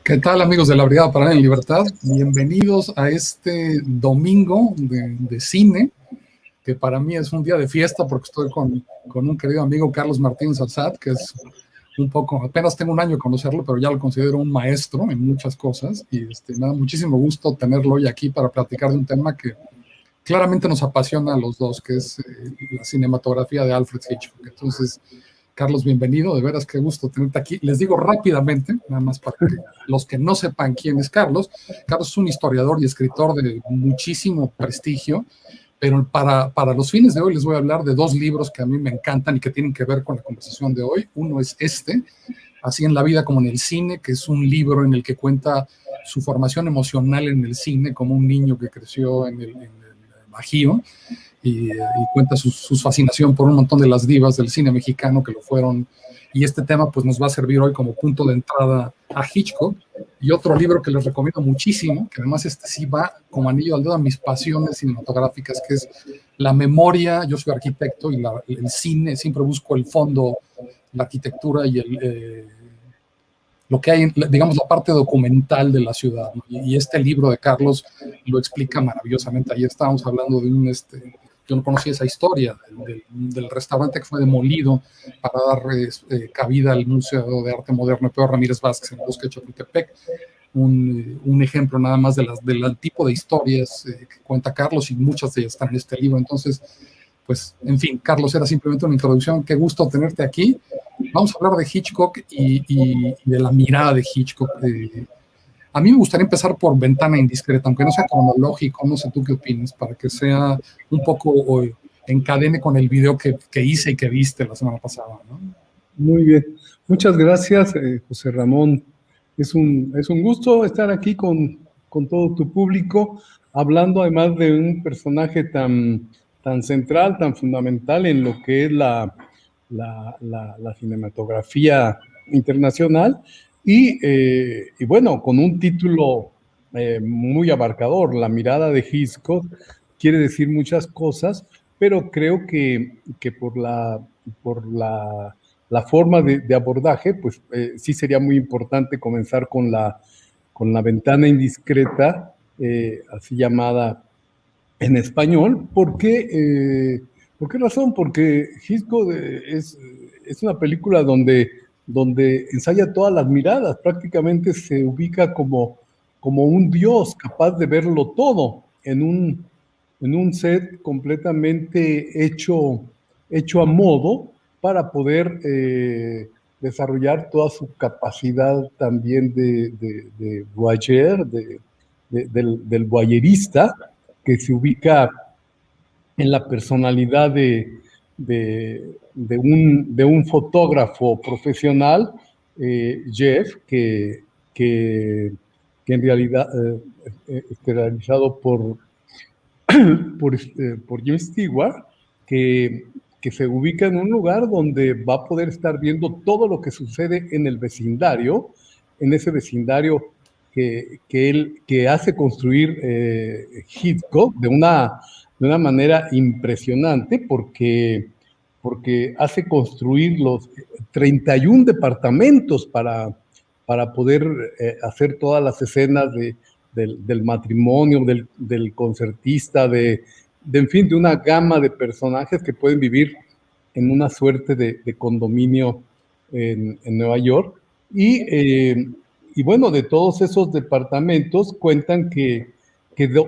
¿Qué tal, amigos de la Brigada Paralela en Libertad? Bienvenidos a este domingo de cine, que para mí es un día de fiesta porque estoy con un querido amigo, Carlos Martínez Alzat, que es un poco, apenas tengo un año de conocerlo, pero ya lo considero un maestro en muchas cosas y me da muchísimo gusto tenerlo hoy aquí para platicar de un tema que claramente nos apasiona a los dos, que es la cinematografía de Alfred Hitchcock. Entonces, Carlos, bienvenido, de veras qué gusto tenerte aquí. Les digo rápidamente, nada más para que los que no sepan quién es Carlos. Carlos es un historiador y escritor de muchísimo prestigio, pero para los fines de hoy les voy a hablar de dos libros que a mí me encantan y que tienen que ver con la conversación de hoy. Uno es Así en la vida como en el cine, que es un libro en el que cuenta su formación emocional en el cine como un niño que creció en el Bajío, y cuenta su fascinación por un montón de las divas del cine mexicano que lo fueron, y este tema pues nos va a servir hoy como punto de entrada a Hitchcock. Y otro libro que les recomiendo muchísimo, que además sí va como anillo al dedo a mis pasiones cinematográficas, que es La memoria. Yo soy arquitecto y el cine, siempre busco el fondo, la arquitectura y lo que hay, digamos, la parte documental de la ciudad, ¿no? Y este libro de Carlos lo explica maravillosamente. Ayer estábamos hablando de yo no conocía esa historia del restaurante que fue demolido para dar cabida al Museo de Arte Moderno de Pedro Ramírez Vázquez en el Bosque de Chapultepec. Un ejemplo nada más del tipo de historias que cuenta Carlos, y muchas de ellas están en este libro. Entonces, pues, en fin, Carlos, era simplemente una introducción. Qué gusto tenerte aquí. Vamos a hablar de Hitchcock y de la mirada de Hitchcock. A mí me gustaría empezar por Ventana Indiscreta, aunque no sea cronológico, no sé tú qué opinas, para que sea un poco encadene con el video que hice y que viste la semana pasada, ¿no? Muy bien. Muchas gracias, José Ramón. Es un gusto estar aquí con todo tu público, hablando además de un personaje tan central, tan fundamental en lo que es la cinematografía internacional y bueno, con un título muy abarcador. La mirada de Hitchcock quiere decir muchas cosas, pero creo que por la forma de abordaje, pues sí sería muy importante comenzar con la ventana indiscreta, así llamada en español. ¿Por qué razón? Porque Hitchcock es una película donde ensaya todas las miradas, prácticamente se ubica como un dios capaz de verlo todo en un set completamente hecho a modo para poder desarrollar toda su capacidad también de voyeur, del voyerista, que se ubica en la personalidad de un fotógrafo profesional, Jeff, que en realidad realizado por Jim Stewart, que se ubica en un lugar donde va a poder estar viendo todo lo que sucede en el vecindario, en ese vecindario que hace construir Hitchcock de una manera impresionante, porque hace construir los 31 departamentos para poder hacer todas las escenas del matrimonio, del concertista, en fin, de una gama de personajes que pueden vivir en una suerte de condominio en Nueva York. Y bueno, de todos esos departamentos cuentan que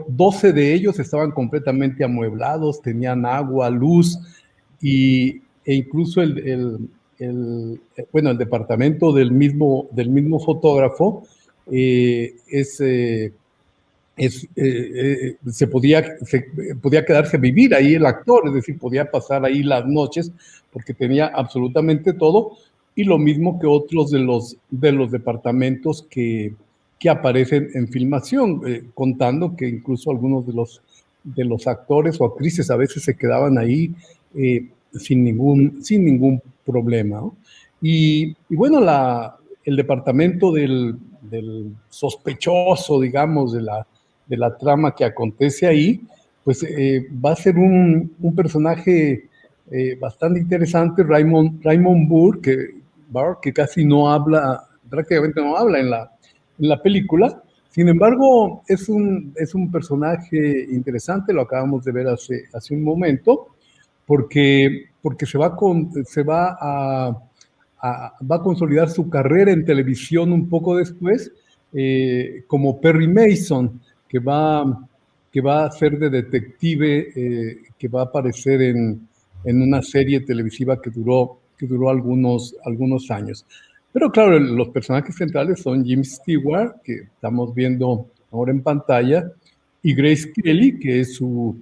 12 de ellos estaban completamente amueblados, tenían agua, luz, e incluso el departamento del mismo fotógrafo se podía quedarse a vivir ahí el actor, es decir, podía pasar ahí las noches porque tenía absolutamente todo, y lo mismo que otros de los departamentos que aparecen en filmación, contando que incluso algunos de los actores o actrices a veces se quedaban ahí sin ningún problema, ¿no? Y bueno, el departamento del sospechoso, digamos, de la trama que acontece ahí, pues va a ser un personaje bastante interesante, Raymond Burr, que casi no habla, prácticamente no habla en la película. Sin embargo, es un personaje interesante, lo acabamos de ver hace un momento, porque va a consolidar su carrera en televisión un poco después, como Perry Mason, que va a ser de detective, que va a aparecer en una serie televisiva que duró algunos años. Pero claro, los personajes centrales son Jim Stewart, que estamos viendo ahora en pantalla, y Grace Kelly, que es su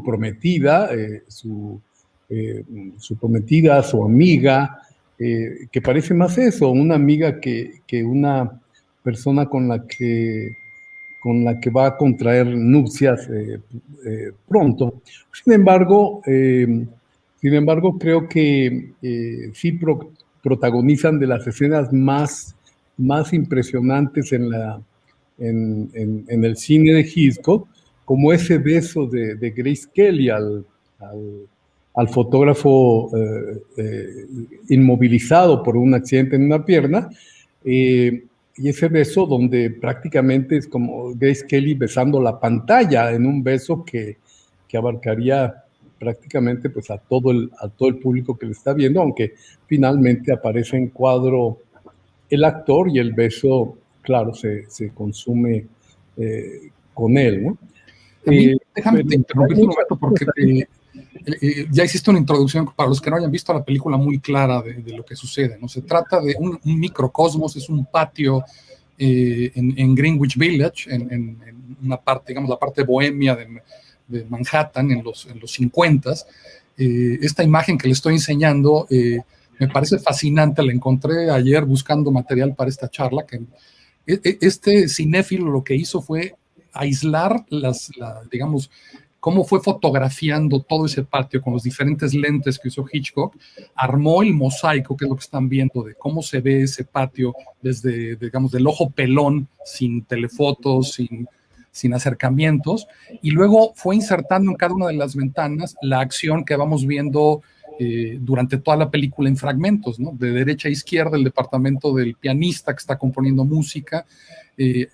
prometida, su prometida, su amiga, que parece más eso, una amiga que una persona con la que va a contraer nupcias pronto. Sin embargo, creo que sí protagonizan de las escenas más impresionantes en el cine de Hitchcock, como ese beso de Grace Kelly al fotógrafo inmovilizado por un accidente en una pierna, y ese beso donde prácticamente es como Grace Kelly besando la pantalla en un beso que abarcaría prácticamente pues a todo el público que le está viendo, aunque finalmente aparece en cuadro el actor y el beso, claro, se consume con él, ¿no? También déjame Pero interrumpirte un momento porque ya hiciste una introducción para los que no hayan visto la película muy clara de lo que sucede, ¿no? Se trata de un microcosmos, es un patio en Greenwich Village, en una parte, digamos, la parte bohemia de Manhattan en los 50s. Esta imagen que le estoy enseñando me parece fascinante, la encontré ayer buscando material para esta charla, que este cinéfilo lo que hizo fue aislar digamos, cómo fue fotografiando todo ese patio con los diferentes lentes que usó Hitchcock, armó el mosaico, que es lo que están viendo, de cómo se ve ese patio desde, digamos, del ojo pelón, sin telefotos, sin acercamientos, y luego fue insertando en cada una de las ventanas la acción que vamos viendo durante toda la película en fragmentos, ¿no? De derecha a izquierda, el departamento del pianista que está componiendo música,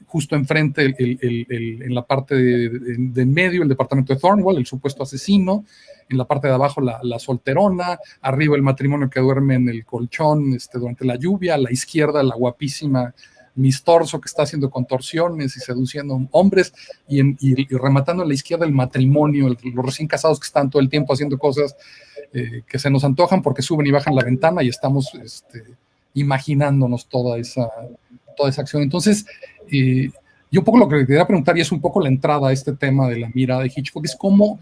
justo enfrente, en la parte de en medio, el departamento de Thornwell, el supuesto asesino, en la parte de abajo la solterona, arriba el matrimonio que duerme en el colchón durante la lluvia, a la izquierda la guapísima Miss Torso que está haciendo contorsiones y seduciendo hombres, y rematando a la izquierda el matrimonio, los recién casados que están todo el tiempo haciendo cosas que se nos antojan porque suben y bajan la ventana y estamos imaginándonos toda esa acción. Entonces, yo un poco lo que le quería preguntar, y es un poco la entrada a este tema de la mirada de Hitchcock, es cómo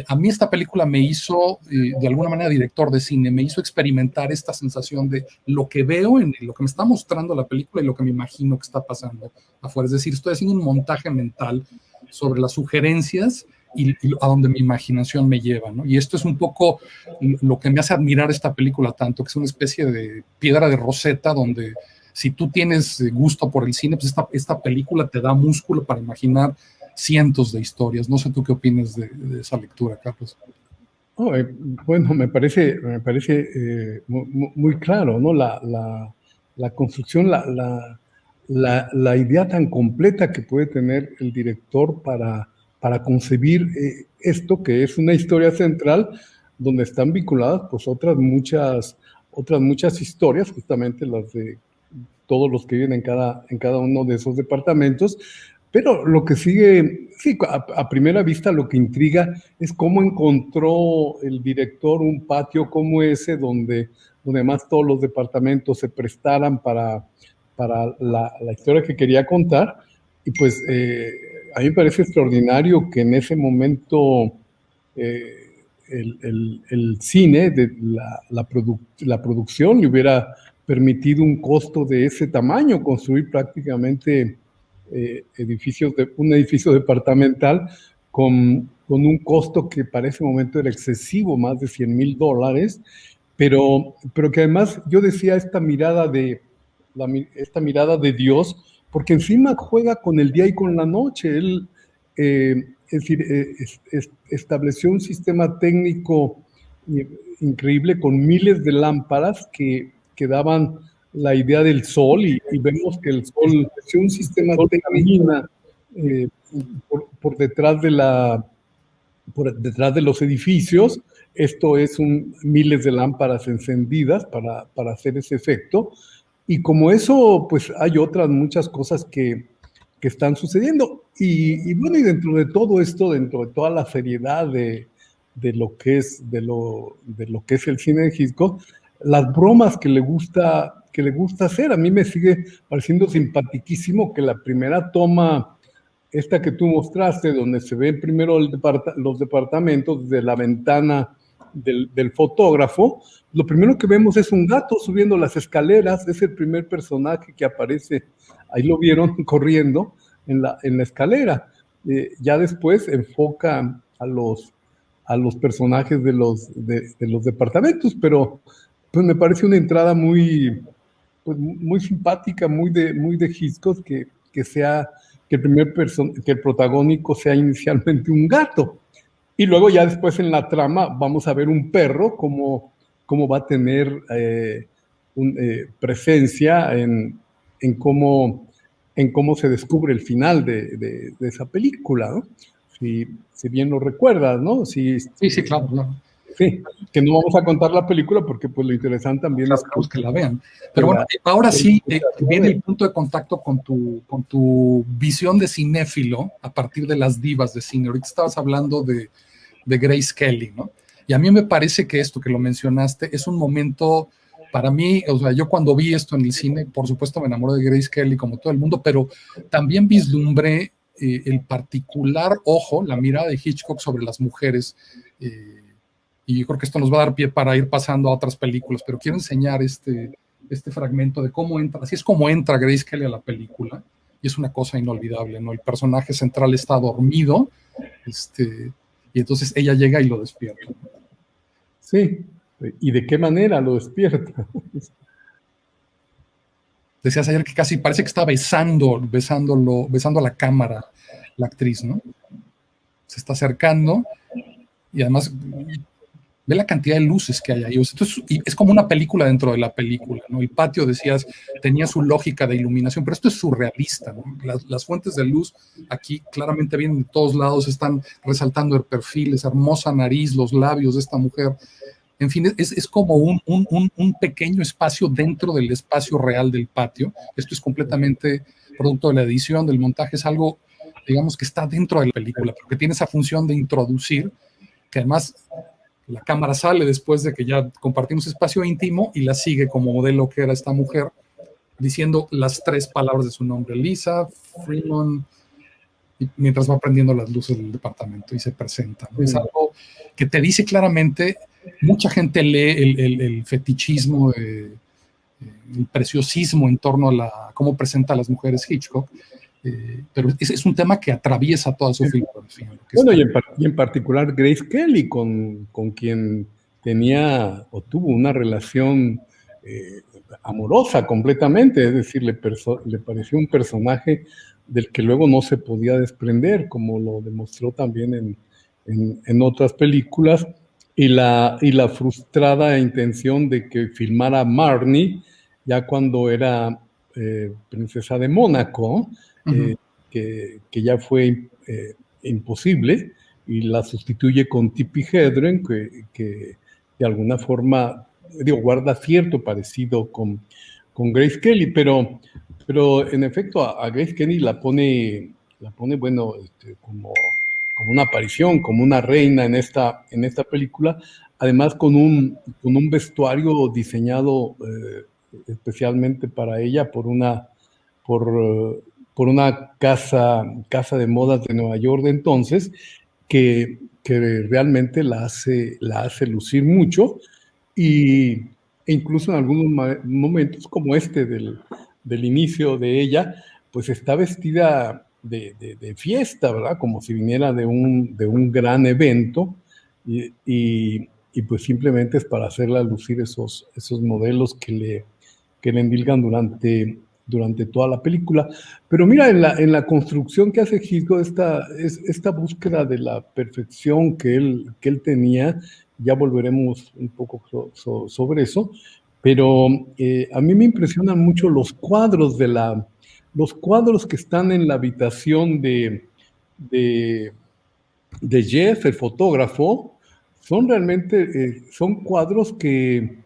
a mí esta película me hizo, de alguna manera, director de cine, me hizo experimentar esta sensación de lo que veo en lo que me está mostrando la película y lo que me imagino que está pasando afuera. Es decir, estoy haciendo un montaje mental sobre las sugerencias y a donde mi imaginación me lleva, ¿no? Y esto es un poco lo que me hace admirar esta película tanto, que es una especie de piedra de Rosetta donde si tú tienes gusto por el cine, pues esta película te da músculo para imaginar cientos de historias. No sé tú qué opinas de esa lectura, Carlos. Oh, bueno, me parece muy claro, ¿no? La construcción, la idea tan completa que puede tener el director para concebir esto, que es una historia central, donde están vinculadas pues otras muchas historias, justamente las de todos los que viven en cada uno de esos departamentos. Pero lo que sigue, sí, a primera vista lo que intriga es cómo encontró el director un patio como ese donde más todos los departamentos se prestaran para la historia que quería contar. Y pues a mí me parece extraordinario que en ese momento el cine, la producción, le hubiera permitido un costo de ese tamaño, construir prácticamente un edificio departamental con un costo que para ese momento era excesivo, más de $100,000, pero que además yo decía esta mirada de Dios, porque encima juega con el día y con la noche. Él, es decir, estableció un sistema técnico increíble con miles de lámparas que daban la idea del sol y vemos que el sol, un sistema camina por detrás de los edificios. Esto es miles de lámparas encendidas para hacer ese efecto. Y como eso, pues hay otras muchas cosas que están sucediendo. Y bueno, y dentro de todo esto, dentro de toda la seriedad de lo que es el cine de Hitchcock, las bromas que le gusta hacer, a mí me sigue pareciendo simpaticísimo que la primera toma, esta que tú mostraste, donde se ven primero los departamentos de la ventana del fotógrafo, lo primero que vemos es un gato subiendo las escaleras. Es el primer personaje que aparece, ahí lo vieron corriendo en la escalera. Ya después enfoca a los personajes de los departamentos, pero pues me parece una entrada muy simpática, muy de Hitchcock, que el protagónico sea inicialmente un gato. Y luego ya después en la trama vamos a ver un perro cómo va a tener presencia en cómo se descubre el final de esa película, ¿no? Si bien lo recuerdas, ¿no? Sí, claro, claro. Sí, que no vamos a contar la película porque pues lo interesante también es que la vean. Pero bueno, ahora sí viene el punto de contacto con tu visión de cinéfilo a partir de las divas de cine. Ahorita estabas hablando de Grace Kelly, ¿no? Y a mí me parece que esto que lo mencionaste es un momento, para mí, o sea, yo cuando vi esto en el cine, por supuesto me enamoré de Grace Kelly como todo el mundo, pero también vislumbré el particular ojo, la mirada de Hitchcock sobre las mujeres, y yo creo que esto nos va a dar pie para ir pasando a otras películas, pero quiero enseñar este fragmento de cómo entra, así es como entra Grace Kelly a la película, y es una cosa inolvidable, ¿no? El personaje central está dormido, y entonces ella llega y lo despierta. Sí, ¿y de qué manera lo despierta? Decías ayer que casi parece que está besando a la cámara la actriz, ¿no? Se está acercando y además ve la cantidad de luces que hay ahí. O sea, es como una película dentro de la película, ¿no? El patio, decías, tenía su lógica de iluminación, pero esto es surrealista, ¿no? Las fuentes de luz aquí claramente vienen de todos lados, están resaltando el perfil, esa hermosa nariz, los labios de esta mujer. En fin, es como un pequeño espacio dentro del espacio real del patio. Esto es completamente producto de la edición, del montaje, es algo, digamos, que está dentro de la película, pero que tiene esa función de introducir, que además la cámara sale después de que ya compartimos espacio íntimo y la sigue como modelo que era esta mujer, diciendo las 3 palabras de su nombre, Lisa Freeman, mientras va prendiendo las luces del departamento y se presenta, ¿no? Es algo que te dice claramente, mucha gente lee el fetichismo, el preciosismo en torno a cómo presenta a las mujeres Hitchcock, pero es un tema que atraviesa toda su filmografía. Bueno, y en particular Grace Kelly, con quien tenía o tuvo una relación amorosa completamente, es decir, le pareció un personaje del que luego no se podía desprender, como lo demostró también en otras películas, y la frustrada intención de que filmara Marnie ya cuando era princesa de Mónaco, que ya fue imposible, y la sustituye con Tippi Hedren, que de alguna forma, guarda cierto parecido con Grace Kelly, pero en efecto a Grace Kelly la pone bueno, como una aparición, como una reina en esta película, además con un vestuario diseñado especialmente para ella por una casa de modas de Nueva York de entonces, que realmente la hace lucir mucho, e incluso en algunos momentos como del inicio de ella, pues está vestida de fiesta, ¿verdad? Como si viniera de un gran evento, y pues simplemente es para hacerla lucir esos modelos que le endilgan durante toda la película. Pero mira, en la construcción que hace Hitchcock, esta búsqueda de la perfección que él tenía, ya volveremos un poco sobre eso, pero a mí me impresionan mucho los cuadros que están en la habitación de, de Jeff, el fotógrafo. Son realmente, son cuadros que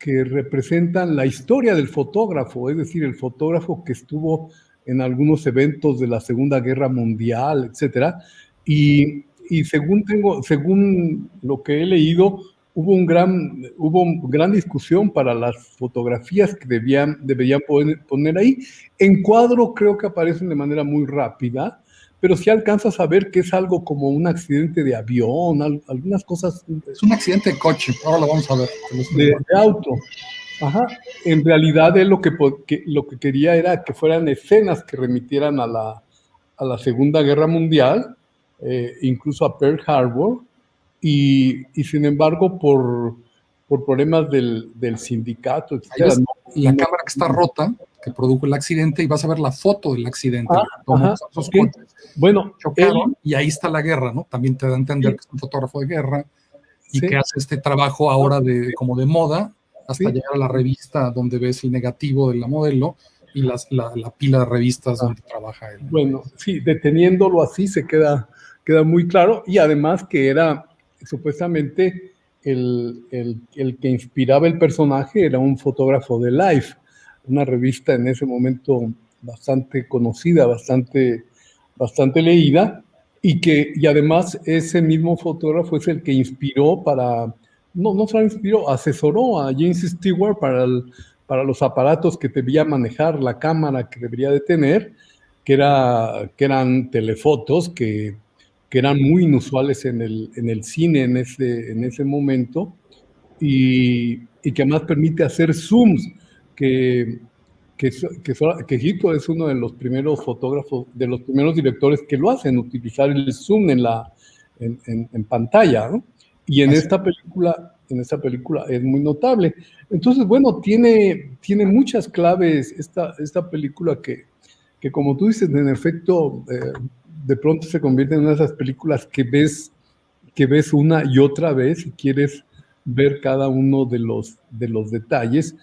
representan la historia del fotógrafo, es decir, el fotógrafo que estuvo en algunos eventos de la Segunda Guerra Mundial, etcétera. Y según lo que he leído, hubo una gran discusión para las fotografías que deberían poner ahí. En cuadro creo que aparecen de manera muy rápida, pero si alcanzas a ver que es algo como un accidente de avión, algunas cosas. Es un accidente de coche, ahora lo vamos a ver. De auto. Ajá. En realidad él lo que quería era que fueran escenas que remitieran a la Segunda Guerra Mundial, incluso a Pearl Harbor, y sin embargo por problemas del sindicato, etc. La cámara que está rota, que produjo el accidente, y vas a ver la foto del accidente. Esos okay. coches bueno, chocaron, y ahí está la guerra, ¿no? También te da a entender que es un fotógrafo de guerra y que hace este trabajo ahora como de moda, hasta llegar a la revista donde ves el negativo de la modelo y la pila de revistas donde trabaja él. Bueno, sí, deteniéndolo así se queda muy claro, y además que era supuestamente el que inspiraba el personaje, era un fotógrafo de Life, una revista en ese momento bastante conocida, bastante leída, y además ese mismo fotógrafo es el que inspiró no solo inspiró, asesoró a James Stewart para los aparatos que debía manejar, la cámara que debería de tener, que eran telefotos que eran muy inusuales en el cine en ese momento, y que además permite hacer zooms, que Hitchcock es uno de los primeros fotógrafos, de los primeros directores que lo hacen, utilizar el zoom en pantalla, ¿no? Y en esta película es muy notable. Entonces, bueno, tiene muchas claves esta película que como tú dices, en efecto, de pronto se convierte en una de esas películas que ves una y otra vez y quieres ver cada uno de los detalles,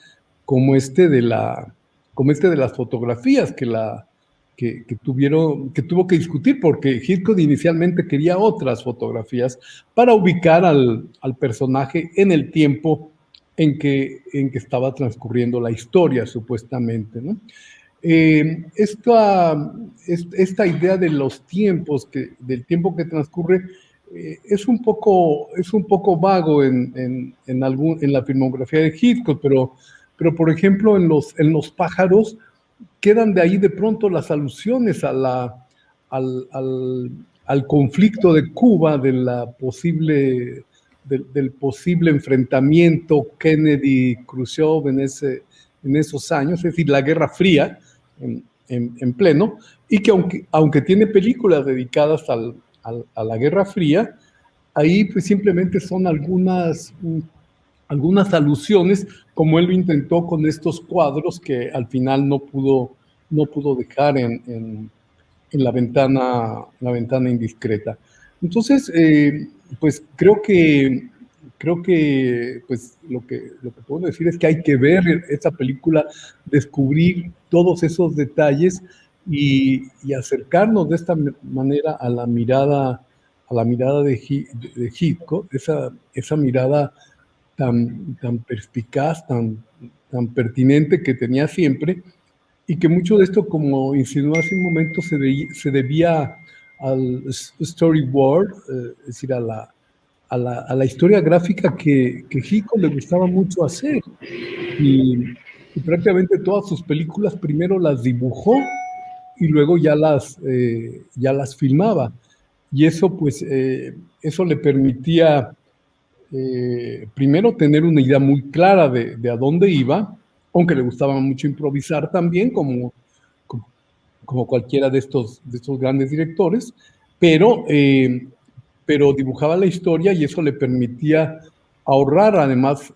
como de las fotografías que tuvo que discutir, porque Hitchcock inicialmente quería otras fotografías para ubicar al personaje en el tiempo en que estaba transcurriendo la historia, supuestamente, ¿no? Esta idea de los tiempos, del tiempo que transcurre, es un poco vago en la filmografía de Hitchcock, pero por ejemplo en los pájaros quedan de ahí de pronto las alusiones al conflicto de Cuba, del posible enfrentamiento Kennedy-Khrushchev en esos años, es decir, la Guerra Fría en pleno, y que aunque tiene películas dedicadas a la Guerra Fría, ahí pues simplemente son algunas alusiones, como él lo intentó con estos cuadros que al final no pudo dejar en la ventana indiscreta. Entonces, pues creo que pues lo que puedo decir es que hay que ver esa película, descubrir todos esos detalles y acercarnos de esta manera a la mirada de Hitchcock, esa mirada tan perspicaz, tan pertinente que tenía siempre, y que mucho de esto, como insinuó hace un momento, se debía al storyboard, es decir, a la historia gráfica que Hitchcock le gustaba mucho hacer. Y prácticamente todas sus películas primero las dibujó y luego ya las filmaba. Y eso, pues, eso le permitía primero tener una idea muy clara de a dónde iba, aunque le gustaba mucho improvisar también, como cualquiera de estos grandes directores, pero dibujaba la historia y eso le permitía ahorrar además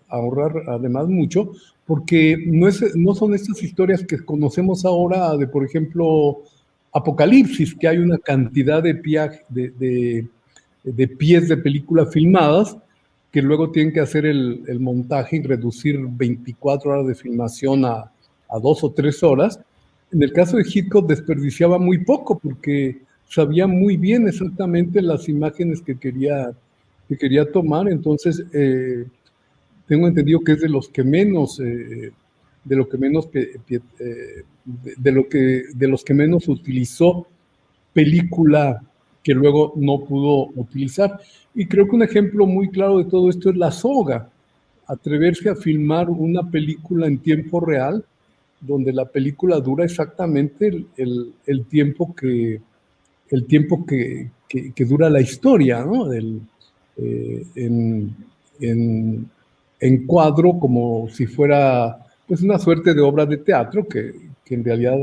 mucho, porque no son estas historias que conocemos ahora de, por ejemplo, Apocalipsis, que hay una cantidad de pies de películas filmadas que luego tienen que hacer el montaje y reducir 24 horas de filmación a 2 o 3 horas. En el caso de Hitchcock desperdiciaba muy poco porque sabía muy bien exactamente las imágenes que quería tomar, entonces tengo entendido que es de los que menos, de los que menos utilizó película que luego no pudo utilizar. Y creo que un ejemplo muy claro de todo esto es La Soga, atreverse a filmar una película en tiempo real, donde la película dura exactamente el tiempo que dura la historia, ¿no? En, en, en cuadro, como si fuera pues una suerte de obra de teatro, que en realidad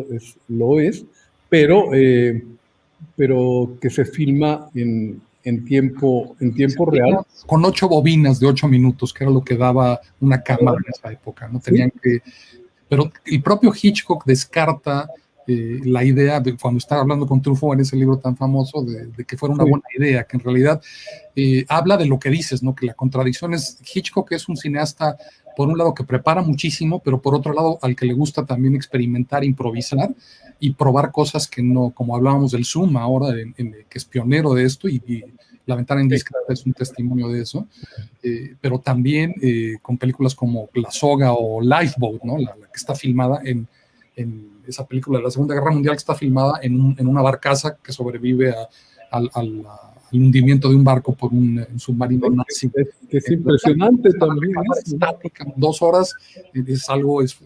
lo es, pero, pero que se filma en tiempo real. Con 8 bobinas de 8 minutos, que era lo que daba una cámara en esa época, ¿no? Tenían que... Pero el propio Hitchcock descarta la idea, de, cuando estaba hablando con Truffaut en ese libro tan famoso, de que fuera una buena idea, que en realidad habla de lo que dices, ¿no? Que la contradicción es, Hitchcock es un cineasta, por un lado, que prepara muchísimo, pero por otro lado, al que le gusta también experimentar, improvisar y probar cosas que no, como hablábamos del Zoom ahora, que es pionero de esto, y La ventana indiscreta es un testimonio de eso, pero también con películas como La Soga o Lifeboat, ¿no? La que está filmada en esa película de la Segunda Guerra Mundial, que está filmada en una barcaza que sobrevive al hundimiento de un barco por un submarino nazi. Es impresionante también. Estática, 2 horas es algo, es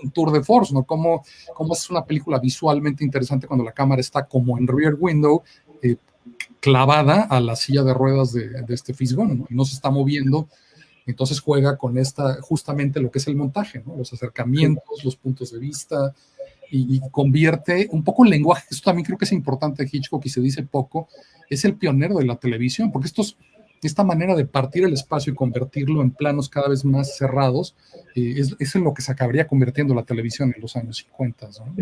un tour de force, ¿no? Cómo es una película visualmente interesante cuando la cámara está como en rear window, clavada a la silla de ruedas de este fisgón, ¿no? Y no se está moviendo. Entonces juega con justamente lo que es el montaje, ¿no? Los acercamientos, los puntos de vista, y convierte un poco el lenguaje. Esto también creo que es importante de Hitchcock y se dice poco. Es el pionero de la televisión, porque esta manera de partir el espacio y convertirlo en planos cada vez más cerrados es en lo que se acabaría convirtiendo la televisión en los años 50, ¿no?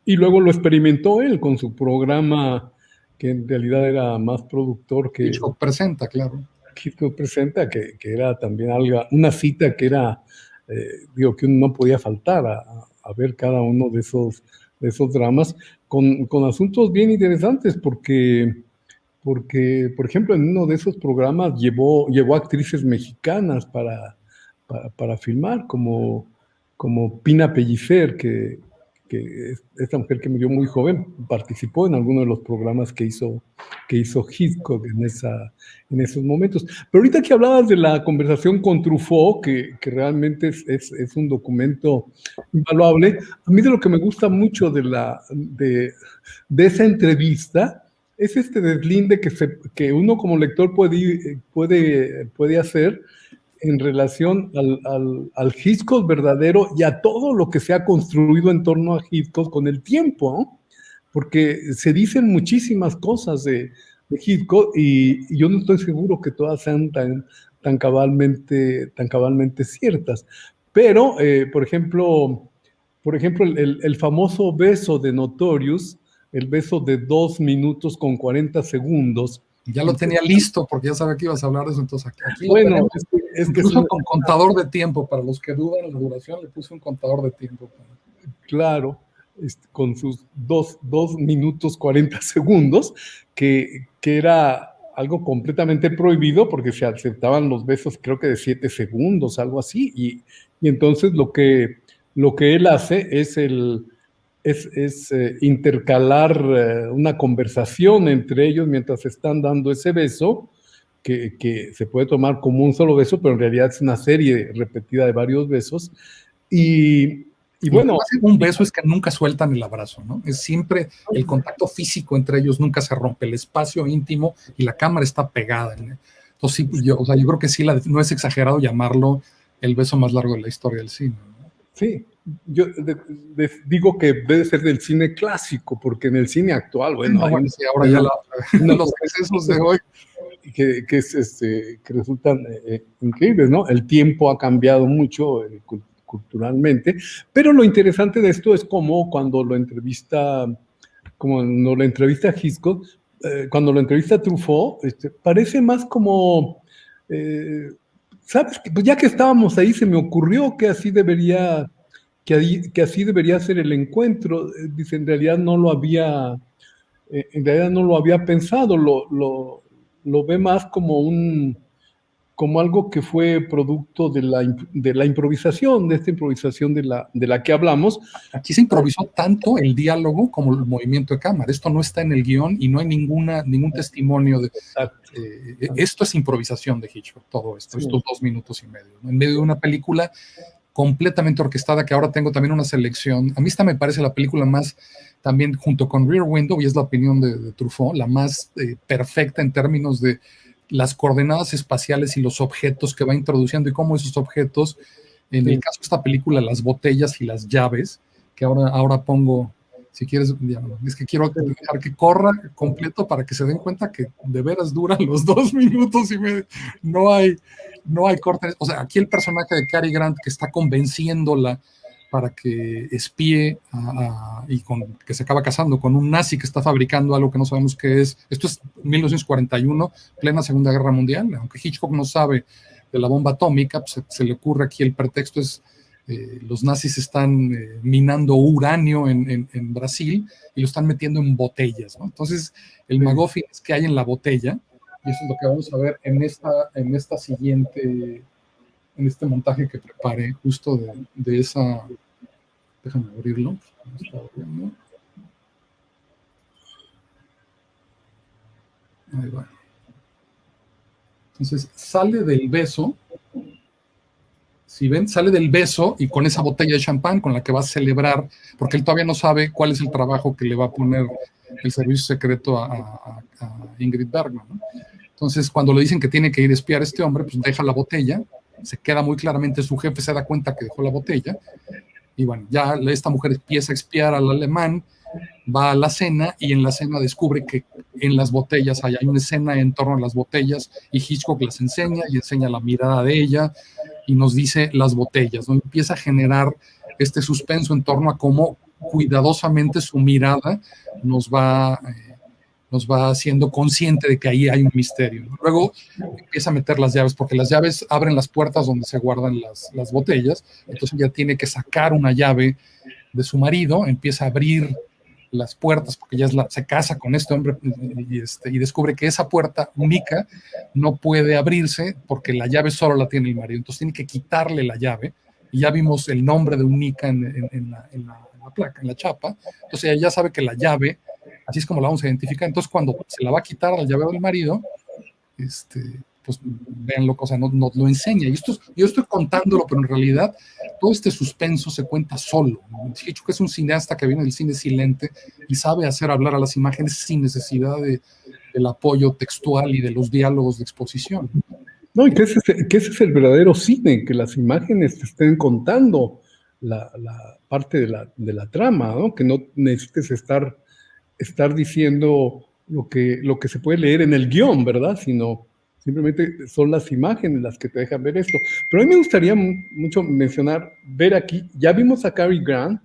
Y luego lo experimentó él con su programa, que en realidad era más productor que... Hitchcock presenta, claro. Hitchcock presenta, que era también una cita que era, digo, que uno no podía faltar a ver cada uno de esos dramas, con asuntos bien interesantes, porque, por ejemplo, en uno de esos programas llevó actrices mexicanas para filmar, como Pina Pellicer, que esta mujer que murió muy joven, participó en alguno de los programas que hizo Hitchcock en esos momentos. Pero ahorita que hablabas de la conversación con Truffaut, que realmente es un documento invaluable, a mí de lo que me gusta mucho de esa entrevista es este deslinde que uno como lector puede hacer en relación al Hitchcock verdadero y a todo lo que se ha construido en torno a Hitchcock con el tiempo, ¿no? Porque se dicen muchísimas cosas de Hitchcock y yo no estoy seguro que todas sean tan cabalmente ciertas. Pero, por ejemplo, el famoso beso de Notorious, el beso de 2 minutos con 40 segundos. Ya lo tenía listo porque ya sabía que ibas a hablar de eso, entonces aquí bueno, incluso con contador de tiempo, para los que dudan la duración, le puse un contador de tiempo. Claro, con sus 2 minutos 40 segundos, que era algo completamente prohibido porque se aceptaban los besos, creo que de 7 segundos, algo así, y entonces lo que él hace es intercalar una conversación entre ellos mientras están dando ese beso, que se puede tomar como un solo beso, pero en realidad es una serie repetida de varios besos. Y bueno, un beso es que nunca sueltan el abrazo, ¿no? Es siempre el contacto físico entre ellos, nunca se rompe, el espacio íntimo y la cámara está pegada, ¿no? Entonces, sí, yo creo que sí, no es exagerado llamarlo el beso más largo de la historia del cine, ¿no? Sí, yo digo que debe ser del cine clásico, porque en el cine actual, bueno, sí, ahora ya los excesos de hoy que resultan increíbles, ¿no? El tiempo ha cambiado mucho culturalmente, pero lo interesante de esto es cómo cuando lo entrevista Hitchcock, cuando lo entrevista Truffaut, parece más como ¿sabes? Pues ya que estábamos ahí, se me ocurrió que así debería, que así debería ser el encuentro. Dice, en realidad no lo había pensado, lo ve más como como algo que fue producto de la improvisación, de esta improvisación de la que hablamos. Aquí se improvisó tanto el diálogo como el movimiento de cámara. Esto no está en el guión y no hay ningún testimonio de... esto es improvisación de Hitchcock, todo esto, estos 2 minutos y medio, ¿no? En medio de una película completamente orquestada, que ahora tengo también una selección. A mí esta me parece la película más, también junto con Rear Window, y es la opinión de Truffaut, la más perfecta en términos de las coordenadas espaciales y los objetos que va introduciendo y cómo esos objetos, en el caso de esta película, las botellas y las llaves, que ahora pongo, si quieres, es que quiero dejar que corra completo para que se den cuenta que de veras duran los 2 minutos y medio. No hay cortes. O sea, aquí el personaje de Cary Grant que está convenciéndola para que espíe y que se acaba casando con un nazi que está fabricando algo que no sabemos qué es. Esto es 1941, plena Segunda Guerra Mundial. Aunque Hitchcock no sabe de la bomba atómica, pues se le ocurre aquí el pretexto es los nazis están minando uranio en Brasil y lo están metiendo en botellas, ¿no? Entonces, el MacGuffin es que hay en la botella, y eso es lo que vamos a ver en esta siguiente, en este montaje que preparé justo de esa. Déjame abrirlo. Ahí va. Entonces, sale del beso. Si ven, sale del beso y con esa botella de champán con la que va a celebrar, porque él todavía no sabe cuál es el trabajo que le va a poner el servicio secreto a Ingrid Bergman, ¿no? Entonces, cuando le dicen que tiene que ir a espiar a este hombre, pues deja la botella, se queda muy claramente, su jefe se da cuenta que dejó la botella, y bueno, ya esta mujer empieza a espiar al alemán, va a la cena y en la cena descubre que en las botellas hay una escena en torno a las botellas y Hitchcock las enseña y enseña la mirada de ella y nos dice las botellas, ¿no? Empieza a generar este suspenso en torno a cómo cuidadosamente su mirada nos va haciendo consciente de que ahí hay un misterio, ¿no? Luego empieza a meter las llaves, porque las llaves abren las puertas donde se guardan las botellas, entonces ella tiene que sacar una llave de su marido, empieza a abrir las puertas, porque ella se casa con este hombre y descubre que esa puerta única no puede abrirse porque la llave solo la tiene el marido, entonces tiene que quitarle la llave, y ya vimos el nombre de única en la placa, en la chapa, entonces ella ya sabe que la llave, así es como la vamos a identificar, entonces cuando se la va a quitar al llavero del marido, pues véanlo, o sea, nos lo enseña. Y yo estoy contándolo, pero en realidad todo este suspenso se cuenta solo, ¿no? Hitchcock es un cineasta que viene del cine silente y sabe hacer hablar a las imágenes sin necesidad del apoyo textual y de los diálogos de exposición. No, y que ese es el verdadero cine, que las imágenes te estén contando la parte de la trama, ¿no? Que no necesites estar diciendo lo que se puede leer en el guión, ¿verdad? Sino simplemente son las imágenes las que te dejan ver esto. Pero a mí me gustaría mucho ver aquí, ya vimos a Cary Grant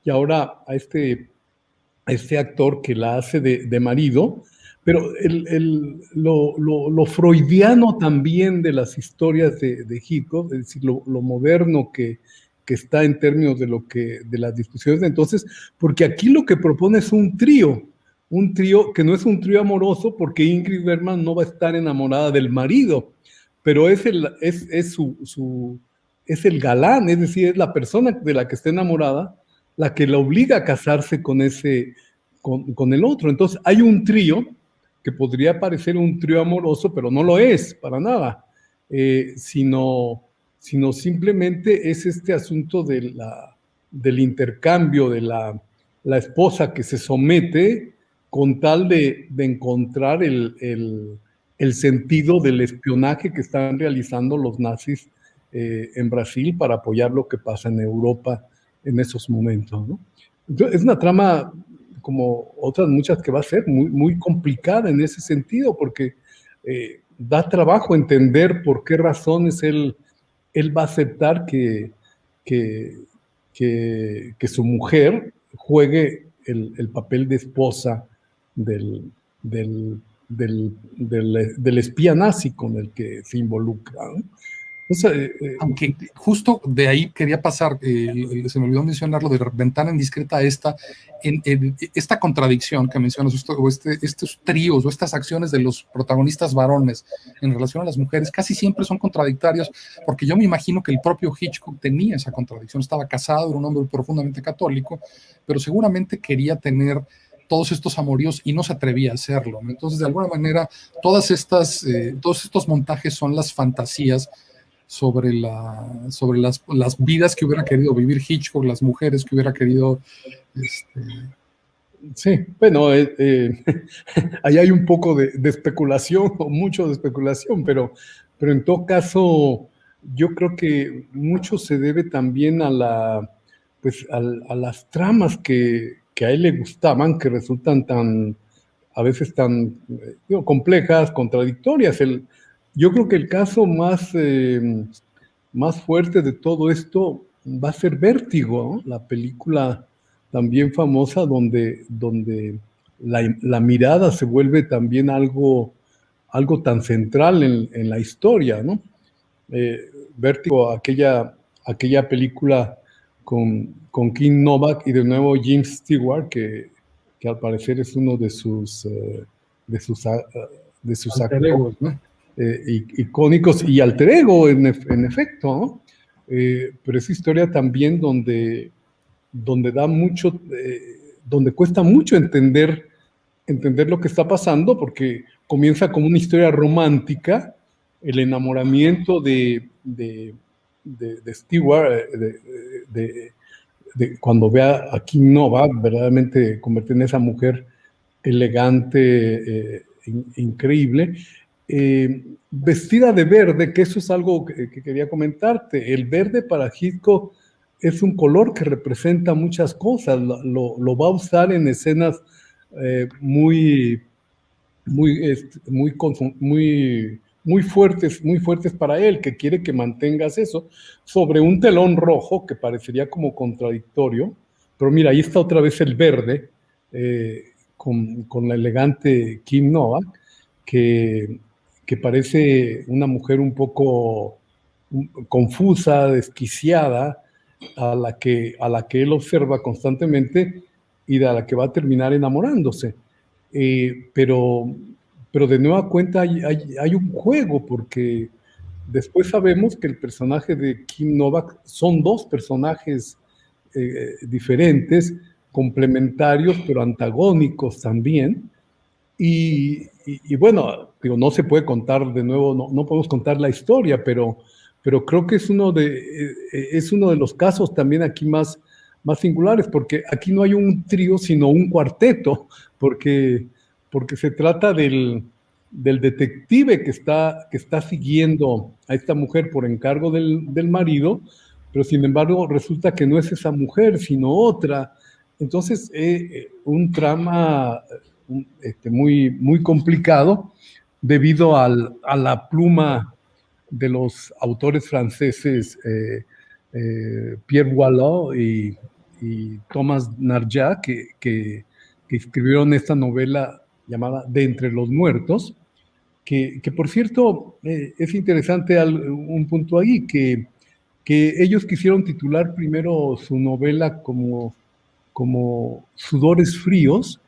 y ahora a este actor que la hace de marido, pero lo freudiano también de las historias de Hitchcock, es decir, lo moderno que está en términos de las discusiones de entonces, porque aquí lo que propone es un trío que no es un trío amoroso, porque Ingrid Bergman no va a estar enamorada del marido, pero es el galán, es decir, es la persona de la que está enamorada, la que la obliga a casarse con el otro. Entonces hay un trío que podría parecer un trío amoroso, pero no lo es para nada, sino simplemente es este asunto del intercambio de la esposa que se somete con tal de encontrar el sentido del espionaje que están realizando los nazis en Brasil para apoyar lo que pasa en Europa en esos momentos, ¿no? Entonces, es una trama, como otras muchas que va a ser, muy, muy complicada en ese sentido, porque da trabajo entender por qué razones él va a aceptar que su mujer juegue el papel de esposa del espía nazi con el que se involucra, ¿no? O sea, aunque justo de ahí quería pasar, se me olvidó mencionarlo, de Ventana Indiscreta, esta contradicción que mencionas, estos tríos o estas acciones de los protagonistas varones en relación a las mujeres, casi siempre son contradictorios, porque yo me imagino que el propio Hitchcock tenía esa contradicción, estaba casado, era un hombre profundamente católico, pero seguramente quería tener todos estos amoríos y no se atrevía a hacerlo, ¿no? Entonces, de alguna manera, todos estos montajes son las fantasías sobre las vidas que hubiera querido vivir Hitchcock, las mujeres que hubiera querido. Sí, bueno, ahí hay un poco de especulación, o mucho de especulación, pero en todo caso, yo creo que mucho se debe también pues, a las tramas que a él le gustaban, que resultan a veces tan complejas, contradictorias. Yo creo que el caso más fuerte de todo esto va a ser Vértigo, ¿no? La película también famosa donde la mirada se vuelve también algo tan central en la historia, ¿no? Vértigo, aquella película con Kim Novak y de nuevo James Stewart, que al parecer es uno de sus actores, ¿No? Icónicos y alter ego, en efecto, ¿no? Pero es historia también donde da mucho, donde cuesta mucho entender lo que está pasando, porque comienza como una historia romántica, el enamoramiento de Stewart, cuando ve a Kim Nova, verdaderamente convertir en esa mujer elegante, increíble, vestida de verde, que eso es algo que quería comentarte. El verde para Hitchcock es un color que representa muchas cosas, lo va a usar en escenas muy fuertes para él, que quiere que mantengas eso sobre un telón rojo que parecería como contradictorio, pero mira, ahí está otra vez el verde, con la elegante Kim Novak, que parece una mujer un poco confusa, desquiciada, a la que él observa constantemente y de la que va a terminar enamorándose. Pero de nueva cuenta hay un juego, porque después sabemos que el personaje de Kim Novak son dos personajes diferentes, complementarios, pero antagónicos también. Y bueno, digo, no se puede contar de nuevo, no podemos contar la historia, pero creo que es uno de los casos también aquí más singulares, porque aquí no hay un trío, sino un cuarteto, porque se trata del detective que está siguiendo a esta mujer por encargo del marido, pero sin embargo resulta que no es esa mujer, sino otra. Entonces, un trama muy complicado debido a la pluma de los autores franceses Pierre Boileau y Thomas Narja, que escribieron esta novela llamada De entre los muertos, que por cierto, es interesante un punto ahí, que ellos quisieron titular primero su novela como Sudores Fríos,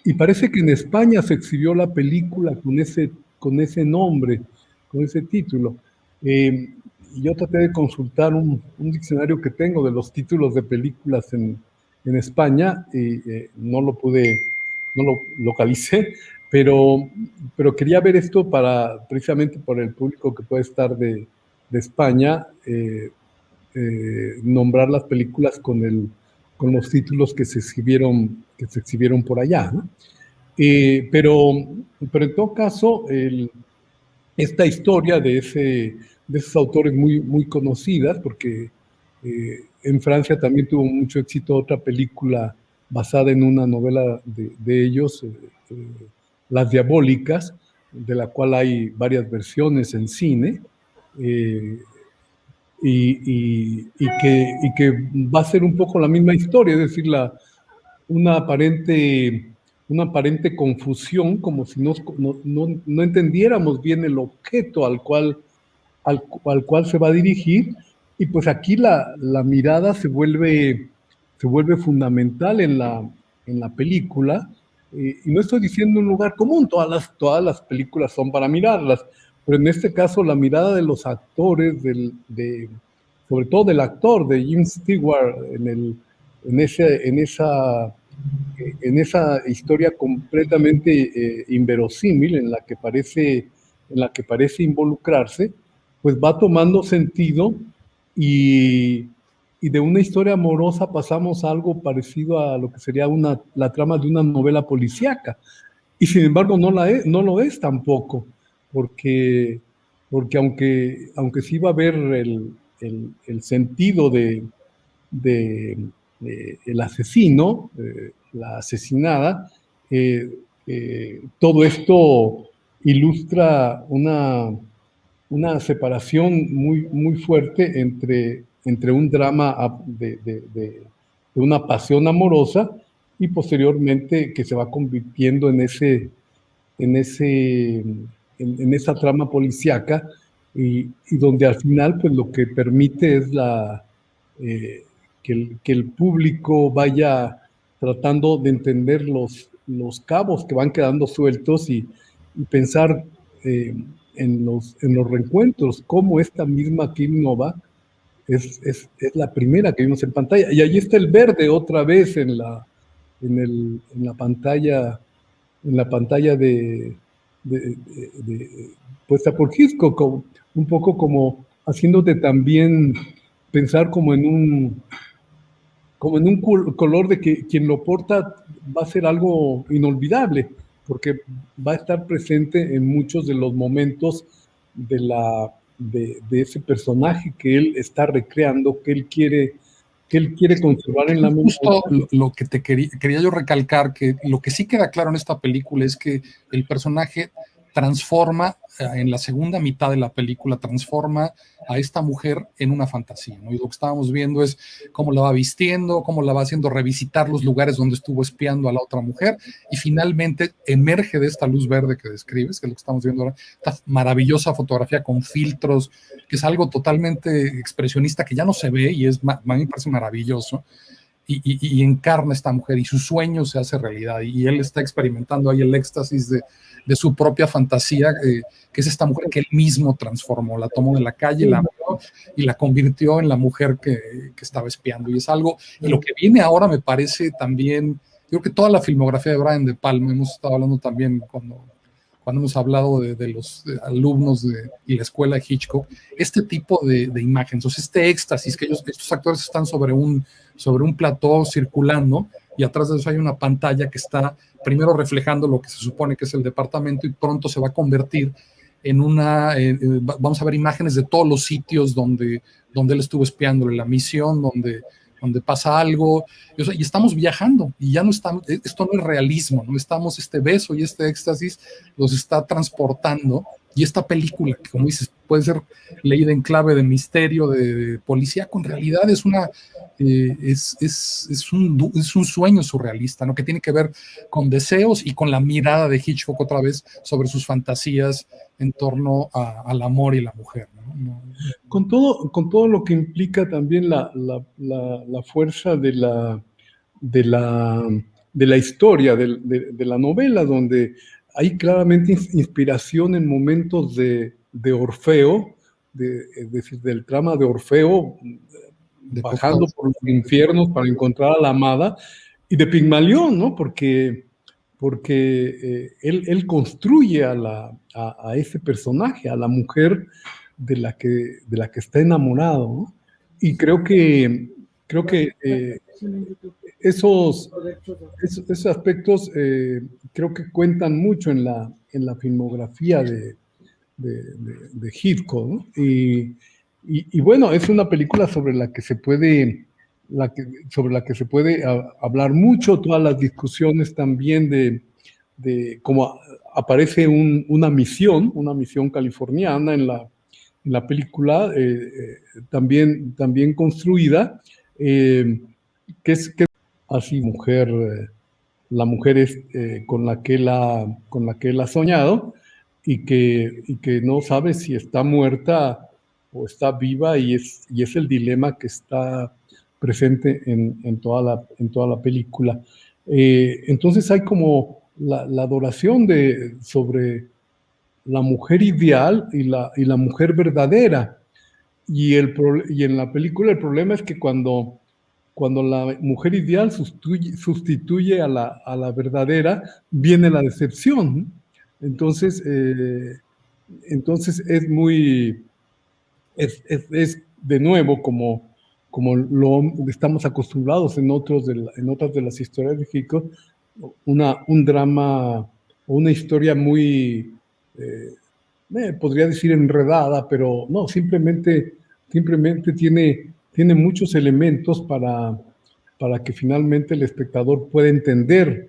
y parece que en España se exhibió la película con ese nombre, con ese título. Yo traté de consultar un diccionario que tengo de los títulos de películas en España y no lo localicé, pero quería ver esto precisamente por el público que puede estar de España, nombrar las películas con los títulos que se exhibieron por allá, ¿no? Pero en todo caso, esta historia de esos autores muy conocidas, porque en Francia también tuvo mucho éxito otra película basada en una novela de ellos, Las Diabólicas, de la cual hay varias versiones en cine, y que va a ser un poco la misma historia, es decir, una aparente confusión, como si no entendiéramos bien el objeto al cual al cual se va a dirigir, y pues aquí la mirada se vuelve fundamental en la película, y no estoy diciendo un lugar común, todas las películas son para mirarlas, pero en este caso la mirada de los actores, sobre todo del actor, de Jim Stewart, en esa historia completamente inverosímil en la que parece involucrarse, pues va tomando sentido, y, y de una historia amorosa pasamos a algo parecido a lo que sería la trama de una novela policíaca. Y sin embargo no lo es tampoco, porque, porque aunque sí va a haber el sentido de, el asesino, la asesinada, todo esto ilustra una separación muy fuerte entre un drama de una pasión amorosa, y posteriormente que se va convirtiendo en, ese, en esa trama policíaca, y donde al final pues lo que permite es que el público vaya tratando de entender los cabos que van quedando sueltos, y pensar en los reencuentros, como esta misma Kim Nova es la primera que vimos en pantalla. Y allí está el verde otra vez en la pantalla puesta por Hitchcock, un poco como haciéndote también pensar como en un color de que quien lo porta va a ser algo inolvidable, porque va a estar presente en muchos de los momentos de ese personaje que él está recreando, que él quiere conservar en la memoria. Justo lo que te quería yo recalcar, que lo que sí queda claro en esta película es que el personaje transforma, en la segunda mitad de la película, transforma a esta mujer en una fantasía, ¿no? Y lo que estábamos viendo es cómo la va vistiendo, cómo la va haciendo revisitar los lugares donde estuvo espiando a la otra mujer, y finalmente emerge de esta luz verde que describes, que es lo que estamos viendo ahora, esta maravillosa fotografía con filtros, que es algo totalmente expresionista que ya no se ve, y a mí me parece maravilloso. Y encarna a esta mujer, y su sueño se hace realidad, y él está experimentando ahí el éxtasis de su propia fantasía, que es esta mujer que él mismo transformó, la tomó de la calle, la abrió y la convirtió en la mujer que estaba espiando, y es algo, y lo que viene ahora me parece también, yo creo que toda la filmografía de Brian De Palma, hemos estado hablando también cuando hemos hablado de los alumnos y la escuela de Hitchcock, este tipo de imágenes, o sea, este éxtasis, que estos actores están sobre un plató circulando, y atrás de eso hay una pantalla que está primero reflejando lo que se supone que es el departamento, y pronto se va a convertir en vamos a ver imágenes de todos los sitios donde él estuvo espiando, en la misión, donde pasa algo, y estamos viajando, y ya no estamos, esto no es realismo, no estamos, este beso y este éxtasis los está transportando, y esta película, que como dices, puede ser leída en clave de misterio, de policía, con realidad es un sueño surrealista, ¿no? Que tiene que ver con deseos y con la mirada de Hitchcock otra vez sobre sus fantasías en torno al amor y la mujer, ¿no? Con todo lo que implica también la fuerza de la historia, de la novela, donde hay claramente inspiración en momentos de Orfeo, es decir, del trama de Orfeo, bajando por los infiernos para encontrar a la amada, y de Pigmalión, ¿no? Porque él construye a ese personaje, a la mujer de la que está enamorado, ¿no? Y creo que esos aspectos creo que cuentan mucho en la filmografía de Hitchcock, ¿no? Y bueno, es una película sobre la que se puede hablar mucho, todas las discusiones también de cómo aparece una misión californiana en la película, también construida, que es así la mujer es, con la que él ha soñado, y que no sabe si está muerta tiempo, está viva y es el dilema que está presente en toda la película. Entonces hay como la adoración sobre la mujer ideal y la mujer verdadera. Y en la película el problema es que cuando la mujer ideal sustituye a la verdadera, viene la decepción. Entonces es muy, es de nuevo como lo estamos acostumbrados en otras de las historias de Hitchcock, un drama o una historia muy, podría decir enredada, pero no, simplemente tiene muchos elementos para que finalmente el espectador pueda entender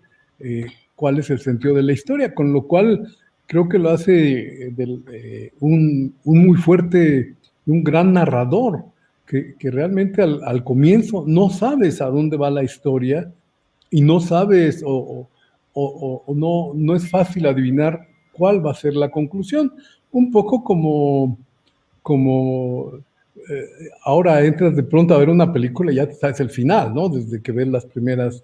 cuál es el sentido de la historia, con lo cual creo que lo hace un muy fuerte, un gran narrador, que realmente al comienzo no sabes a dónde va la historia y no sabes o no es fácil adivinar cuál va a ser la conclusión. Un poco como ahora entras de pronto a ver una película y ya sabes el final, ¿no? Desde que ves las primeras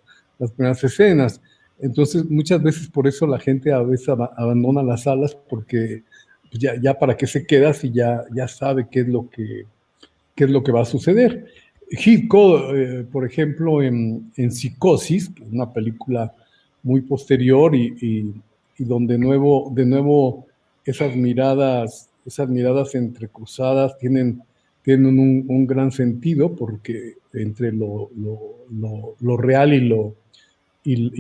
escenas. Entonces, muchas veces por eso la gente a veces abandona las salas, porque pues ya para qué se queda si ya sabe qué es lo que va a suceder. Hitchcock, por ejemplo, en Psicosis, una película muy posterior y donde de nuevo esas miradas entrecruzadas tienen un gran sentido, porque entre lo real y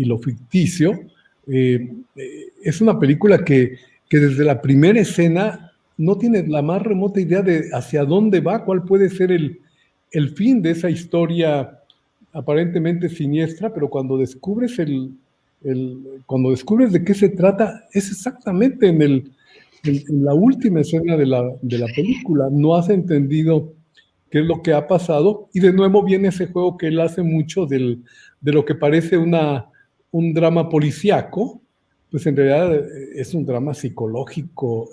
lo ficticio, es una película que desde la primera escena no tienes la más remota idea de hacia dónde va, cuál puede ser el fin de esa historia aparentemente siniestra, pero cuando descubres cuando descubres de qué se trata, es exactamente en la última escena de la película. No has entendido qué es lo que ha pasado, y de nuevo viene ese juego que él hace mucho de lo que parece un drama policíaco, pues en realidad es un drama psicológico,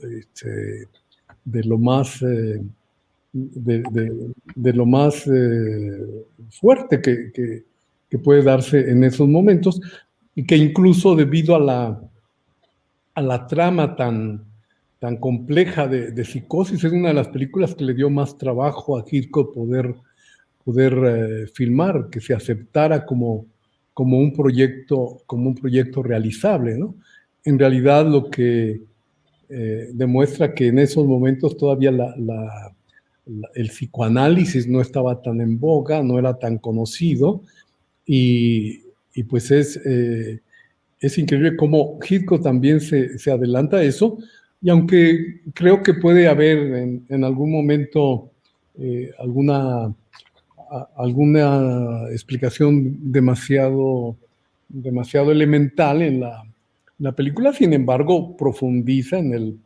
de lo más de lo más fuerte que puede darse en esos momentos, y que incluso debido a la trama tan compleja de Psicosis, es una de las películas que le dio más trabajo a Hitchcock poder filmar, que se aceptara como un proyecto realizable, ¿no? En realidad lo que demuestra que en esos momentos todavía el psicoanálisis no estaba tan en boga, no era tan conocido, y pues es increíble cómo Hitchcock también se adelanta a eso, y aunque creo que puede haber en algún momento alguna explicación demasiado elemental en la película, sin embargo profundiza en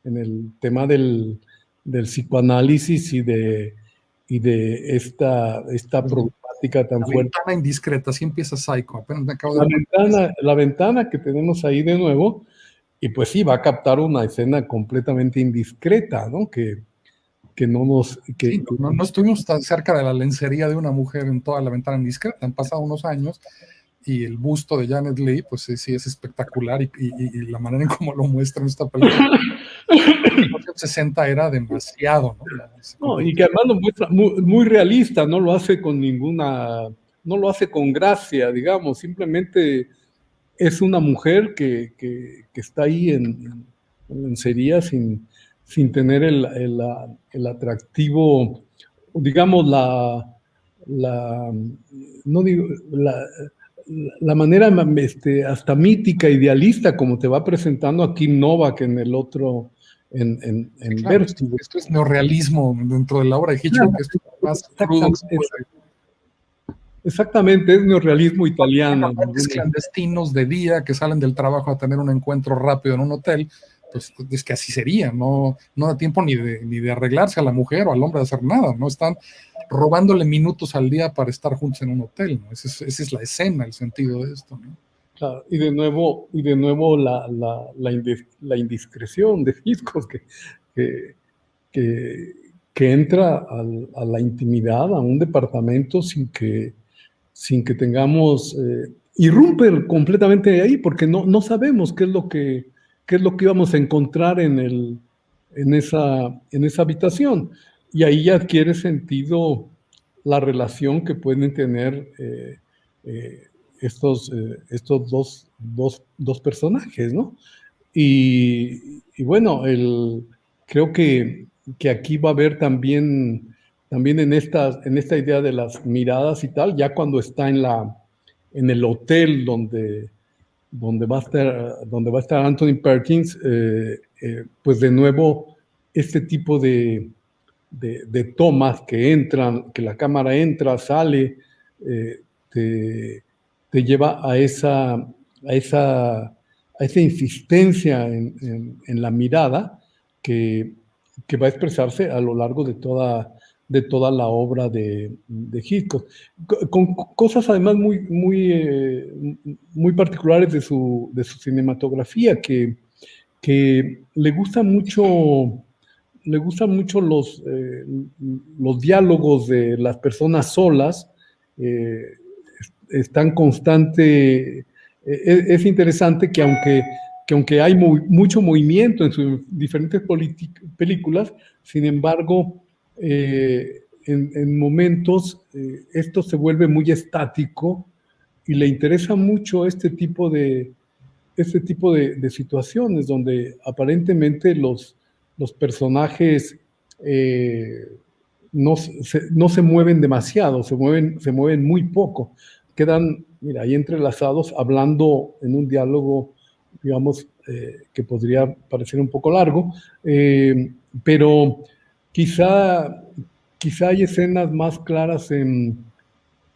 el tema del psicoanálisis y de esta problemática tan fuerte. La ventana indiscreta, así empieza Psycho. Apenas me acabo la ventana que tenemos ahí de nuevo, y pues sí, va a captar una escena completamente indiscreta, ¿no? Que no nos... Sí, no estuvimos tan cerca de la lencería de una mujer en toda la ventana indiscreta. Han pasado unos años y el busto de Janet Leigh, pues sí es espectacular, y la manera en cómo lo muestra en esta película en los 60 era demasiado, ¿no? No, y que además lo muestra muy realista, no lo hace con no lo hace con gracia, digamos, simplemente es una mujer que está ahí en lencería sin tener el atractivo, digamos, no digo, la manera hasta mítica, idealista, como te va presentando a Kim Novak en el otro, en claro, esto es neorrealismo dentro de la obra de Hitchcock, que es más crudo. Exactamente, es neorrealismo italiano. Clandestinos de día que salen del trabajo a tener un encuentro rápido en un hotel, pues es que así sería, no da tiempo ni de arreglarse a la mujer o al hombre de hacer nada, no están robándole minutos al día para estar juntos en un hotel, ¿no? Esa es la escena, el sentido de esto, ¿no? Claro, y de nuevo la indiscreción de Hitchcock, que entra a la intimidad, a un departamento sin que tengamos, irrumpe completamente de ahí, porque no sabemos qué es lo que íbamos a encontrar en esa habitación. Y ahí ya adquiere sentido la relación que pueden tener estos dos personajes, ¿no? Y bueno, creo que aquí va a haber también en esta idea de las miradas y tal, ya cuando está en el hotel donde va a estar Anthony Perkins, pues de nuevo este tipo de tomas que entran, que la cámara entra, sale, eh, te lleva a esa insistencia en la mirada que va a expresarse a lo largo de toda la obra de Hitchcock, con cosas además muy particulares de su cinematografía, que le gustan mucho los diálogos de las personas solas, están constante. Es interesante que aunque hay mucho movimiento en sus diferentes películas, sin embargo, en momentos esto se vuelve muy estático y le interesa mucho este tipo de situaciones donde aparentemente los personajes no se mueven demasiado, se mueven muy poco. Quedan, mira, ahí entrelazados hablando en un diálogo, digamos, que podría parecer un poco largo, pero quizá hay escenas más claras en,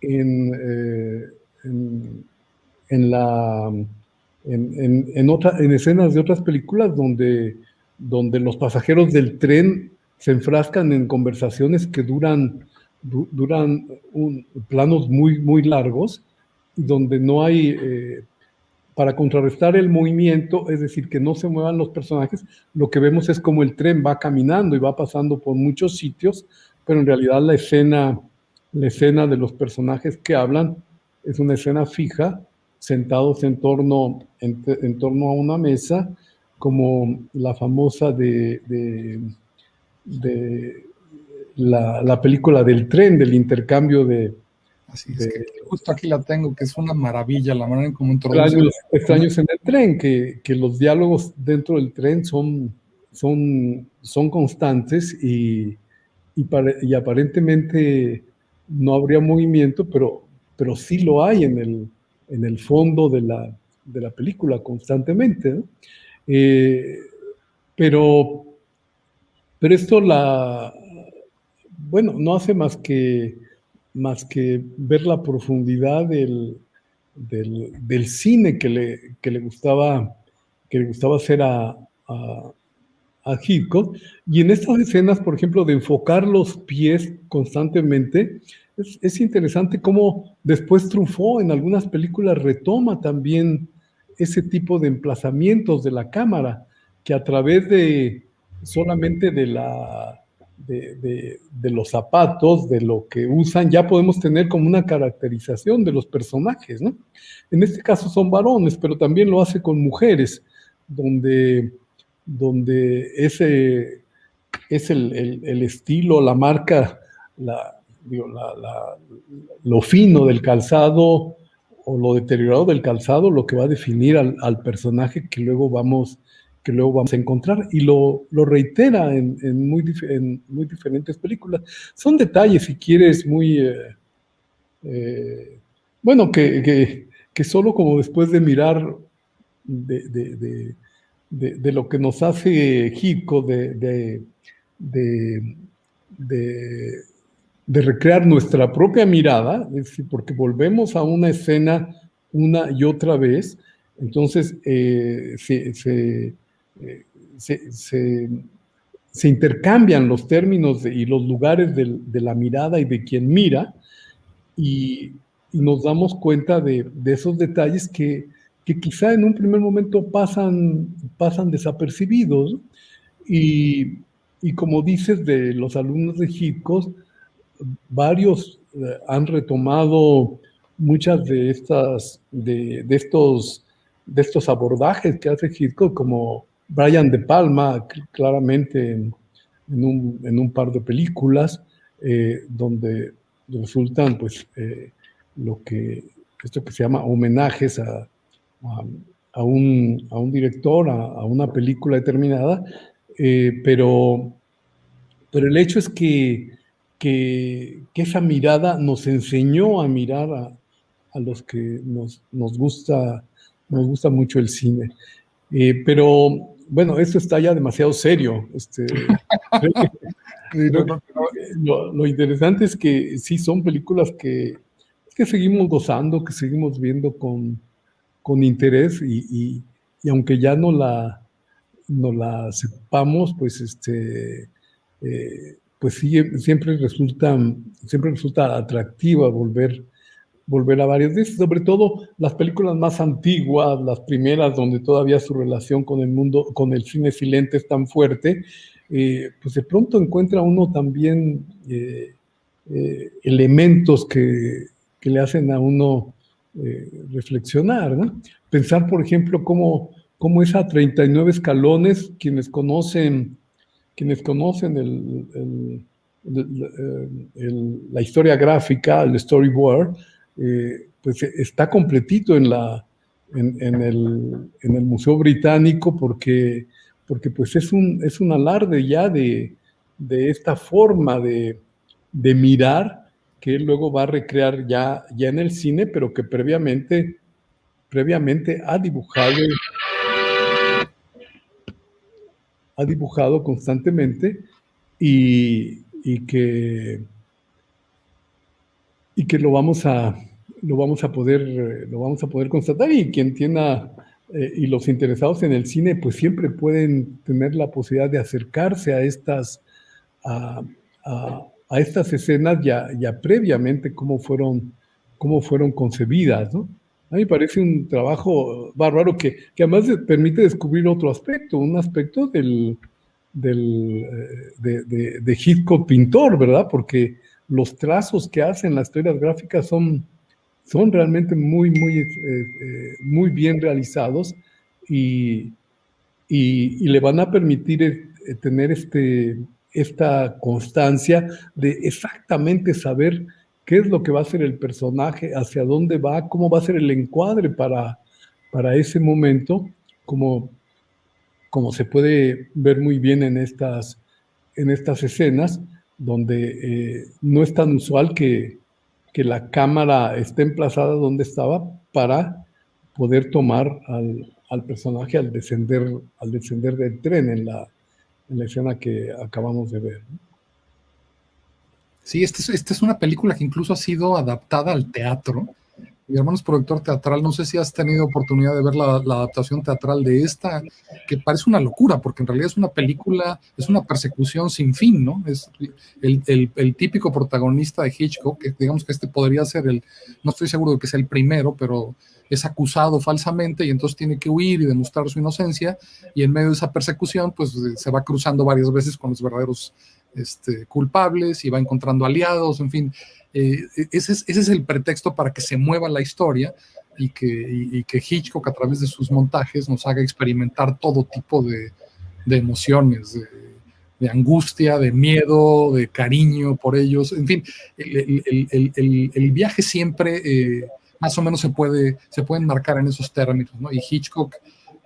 en la en escenas de otras películas donde los pasajeros del tren se enfrascan en conversaciones que duran planos muy largos, donde no hay, para contrarrestar el movimiento, es decir, que no se muevan los personajes, lo que vemos es como el tren va caminando y va pasando por muchos sitios, pero en realidad la escena de los personajes que hablan es una escena fija, sentados en torno a una mesa, como la famosa de la película del tren, del intercambio de... Así es, que justo aquí la tengo, que es una maravilla la manera en cómo introduce. Extraños en el tren, que los diálogos dentro del tren son constantes y aparentemente no habría movimiento, pero sí lo hay en el fondo de la película constantemente, ¿no? Pero esto bueno, no hace más que ver la profundidad del cine que le gustaba hacer a Hitchcock. Y en estas escenas, por ejemplo, de enfocar los pies constantemente, es interesante cómo después Truffaut en algunas películas retoma también ese tipo de emplazamientos de la cámara, que a través solamente de los zapatos, de lo que usan, ya podemos tener como una caracterización de los personajes, ¿no? En este caso son varones, pero también lo hace con mujeres, donde ese es el estilo, la marca, lo fino del calzado o lo deteriorado del calzado, lo que va a definir al personaje que luego vamos a encontrar, y lo reitera en muy diferentes películas. Son detalles, si quieres, muy bueno, que solo como después de mirar de lo que nos hace Hitchcock de recrear nuestra propia mirada, es decir, porque volvemos a una escena una y otra vez, entonces se intercambian los términos y los lugares de la mirada y de quien mira, y nos damos cuenta de esos detalles que quizá en un primer momento pasan desapercibidos, y y como dices, de los alumnos de Hitchcock, varios han retomado muchas de estos abordajes que hace Hitchcock, como Brian De Palma, claramente en un par de películas, donde resultan, pues, esto que se llama homenajes a, a un director, a una película determinada, pero el hecho es que esa mirada nos enseñó a mirar a los que nos gusta mucho el cine. Pero bueno, esto está ya demasiado serio. Lo interesante es que sí son películas que seguimos gozando, que seguimos viendo con interés y aunque ya no la sepamos, pues pues sí, siempre resulta atractiva volver a varias veces, sobre todo las películas más antiguas, las primeras donde todavía su relación con el mundo, con el cine silente es tan fuerte, pues de pronto encuentra uno también elementos que le hacen a uno reflexionar, ¿no? Pensar, por ejemplo, cómo es a 39 escalones, quienes conocen la historia gráfica, el storyboard, pues está completito en el Museo Británico porque pues es un alarde ya de esta forma de mirar que él luego va a recrear ya en el cine, pero que previamente ha dibujado constantemente y que lo vamos a poder constatar, y quien tiene y los interesados en el cine pues siempre pueden tener la posibilidad de acercarse a estas escenas ya previamente cómo fueron concebidas, ¿no? A mí me parece un trabajo bárbaro que además permite descubrir otro aspecto, un aspecto de Hitchcock pintor, ¿verdad? Porque los trazos que hacen las historias gráficas son realmente muy bien realizados y le van a permitir tener esta constancia de exactamente saber qué es lo que va a hacer el personaje, hacia dónde va, cómo va a ser el encuadre para ese momento, como se puede ver muy bien en estas escenas, donde no es tan usual que la cámara esté emplazada donde estaba para poder tomar al personaje al descender del tren en la escena que acabamos de ver. Sí, esta es una película que incluso ha sido adaptada al teatro. Mi hermano es productor teatral, no sé si has tenido oportunidad de ver la adaptación teatral de esta, que parece una locura, porque en realidad es una película, es una persecución sin fin, ¿no? Es el típico protagonista de Hitchcock, que digamos que este podría ser no estoy seguro de que sea el primero, pero es acusado falsamente y entonces tiene que huir y demostrar su inocencia, y en medio de esa persecución, pues se va cruzando varias veces con los verdaderos culpables y va encontrando aliados, en fin. Ese es el pretexto para que se mueva la historia y que Hitchcock a través de sus montajes nos haga experimentar todo tipo de emociones, de angustia, de miedo, de cariño por ellos, en fin, el viaje siempre más o menos se puede enmarcar en esos términos, ¿no? Y Hitchcock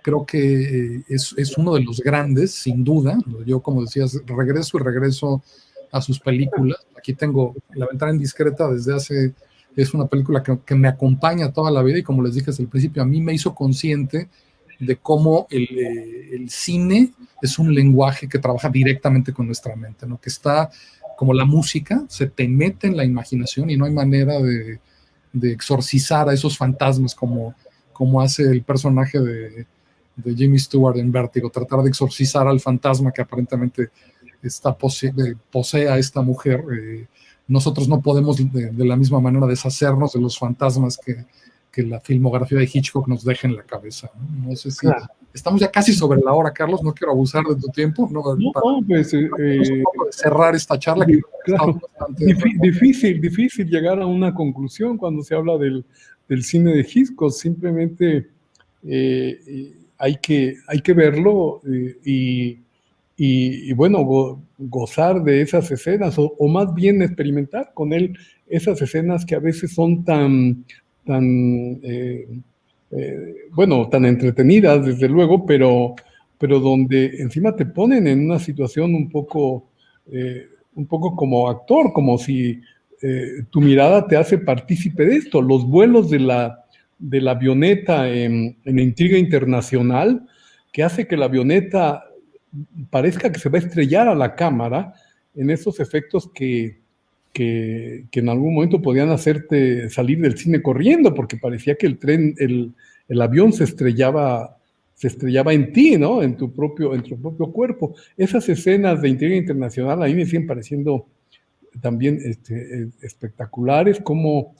creo que es uno de los grandes, sin duda. Yo, como decías, regreso a sus películas. Aquí tengo La ventana indiscreta es una película que me acompaña toda la vida, y como les dije desde el principio, a mí me hizo consciente de cómo el cine es un lenguaje que trabaja directamente con nuestra mente, ¿no? Que está como la música, se te mete en la imaginación y no hay manera de exorcizar a esos fantasmas como hace el personaje de Jimmy Stewart en Vértigo, tratar de exorcizar al fantasma que aparentemente posee a esta mujer. Nosotros no podemos de la misma manera deshacernos de los fantasmas que la filmografía de Hitchcock nos deja en la cabeza, ¿no? No sé si, claro. estamos ya casi sobre la hora, Carlos, no quiero abusar de tu tiempo, no, pues un poco de cerrar esta charla. Que claro, difícil llegar a una conclusión cuando se habla del cine de Hitchcock. Simplemente hay que verlo y bueno, gozar de esas escenas, o más bien experimentar con él esas escenas que a veces son tan bueno, tan entretenidas, desde luego, pero donde encima te ponen en una situación un poco como actor, como si tu mirada te hace partícipe de esto. Los vuelos de la avioneta en Intriga Internacional, que hace que la avioneta parezca que se va a estrellar a la cámara, en esos efectos que en algún momento podían hacerte salir del cine corriendo, porque parecía que el avión se estrellaba en ti, ¿no? En tu propio cuerpo. Esas escenas de Intriga Internacional a mí me siguen pareciendo también espectaculares, cómo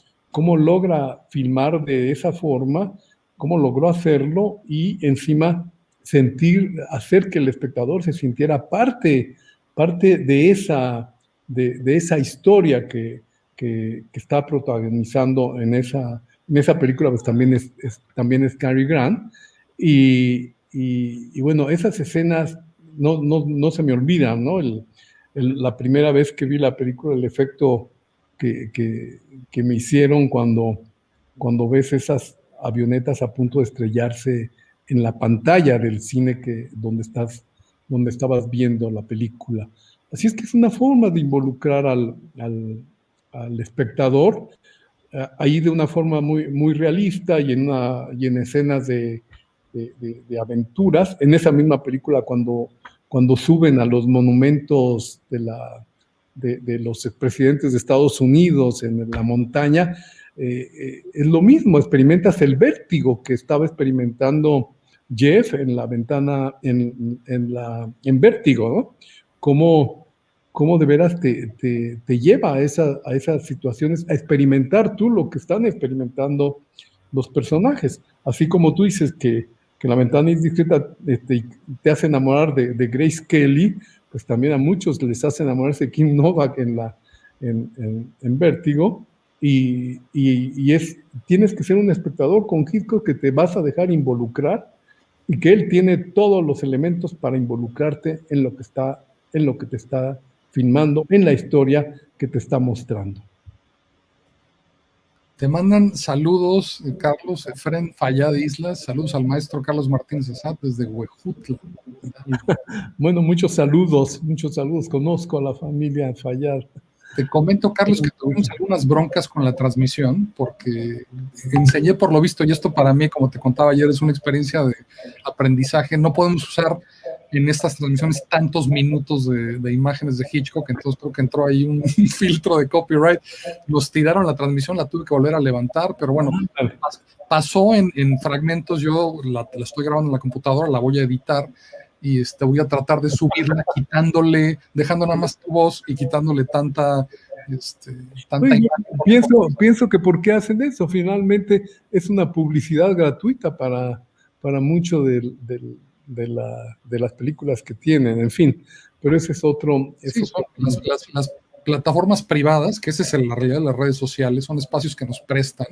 logra filmar de esa forma, cómo logró hacerlo y encima hacer que el espectador se sintiera parte de esa historia que está protagonizando en esa película, pues también es Cary Grant, y bueno, esas escenas no se me olvidan, ¿no? La primera vez que vi la película, el efecto que me hicieron cuando ves esas avionetas a punto de estrellarse en la pantalla del cine donde estabas viendo la película. Así es que es una forma de involucrar al espectador ahí de una forma muy realista y en escenas de aventuras. En esa misma película, cuando suben a los monumentos de los expresidentes de Estados Unidos en la montaña, es lo mismo, experimentas el vértigo que estaba experimentando Jeff en la ventana, en Vértigo, ¿no? Cómo de veras te lleva a esas situaciones, a experimentar tú lo que están experimentando los personajes. Así como tú dices que La ventana indiscreta te hace enamorar de Grace Kelly, pues también a muchos les hace enamorarse de Kim Novak en Vértigo, y tienes que ser un espectador con Hitchcock que te vas a dejar involucrar y que él tiene todos los elementos para involucrarte en lo que te está filmando, en la historia que te está mostrando. Te mandan saludos, Carlos Efren Fallad Islas, saludos al maestro Carlos Martínez Assad desde Huejutla. Bueno, muchos saludos, conozco a la familia Fallad. Te comento, Carlos, que tuvimos algunas broncas con la transmisión, porque enseñé por lo visto, y esto para mí, como te contaba ayer, es una experiencia de aprendizaje. No podemos usar en estas transmisiones tantos minutos de imágenes de Hitchcock, entonces creo que entró ahí un filtro de copyright. Nos tiraron la transmisión, la tuve que volver a levantar, pero bueno, pasó en fragmentos. Yo la estoy grabando en la computadora, la voy a editar y voy a tratar de subirla dejando nada más tu voz y quitándole tanta imagen. Pienso que ¿por qué hacen eso? Finalmente es una publicidad gratuita para mucho de las películas que tienen, en fin, pero ese es otro... Las plataformas privadas, que esa es la realidad de las redes sociales, son espacios que nos prestan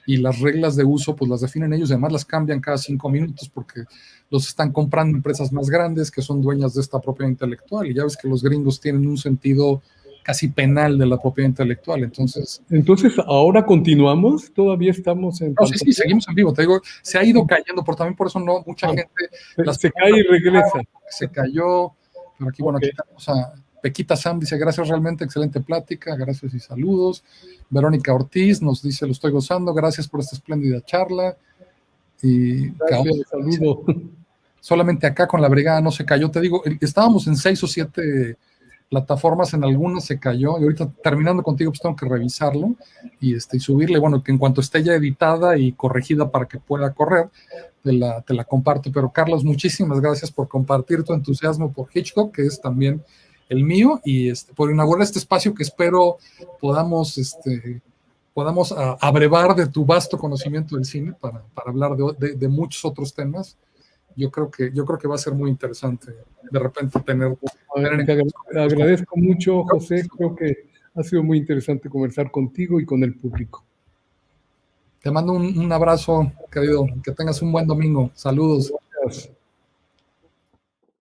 y las reglas de uso pues las definen ellos, y además las cambian cada 5 minutos porque los están comprando empresas más grandes que son dueñas de esta propiedad intelectual, y ya ves que los gringos tienen un sentido casi penal de la propiedad intelectual. Entonces ahora continuamos, todavía estamos en... Sí, seguimos en vivo, te digo, se ha ido cayendo, también por eso no, mucha gente... Se cae y regresa. Se cayó, pero aquí, bueno, aquí tenemos a Pequita Sam, dice, gracias, realmente excelente plática, gracias y saludos. Verónica Ortiz nos dice, lo estoy gozando, gracias por esta espléndida charla. Y gracias, saludo. Solamente acá con la brigada no se cayó, te digo, estábamos en 6 o 7 plataformas, en algunas se cayó, y ahorita terminando contigo pues tengo que revisarlo y subirle, bueno, que en cuanto esté ya editada y corregida para que pueda correr, te la comparto. Pero Carlos, muchísimas gracias por compartir tu entusiasmo por Hitchcock, que es también el mío, y por inaugurar este espacio que espero podamos abrevar de tu vasto conocimiento del cine para hablar de muchos otros temas. yo creo que va a ser muy interesante de repente tener Te agradezco mucho, José. Creo que ha sido muy interesante conversar contigo y con el público. Te mando un abrazo, querido. Que tengas un buen domingo. Saludos. Gracias.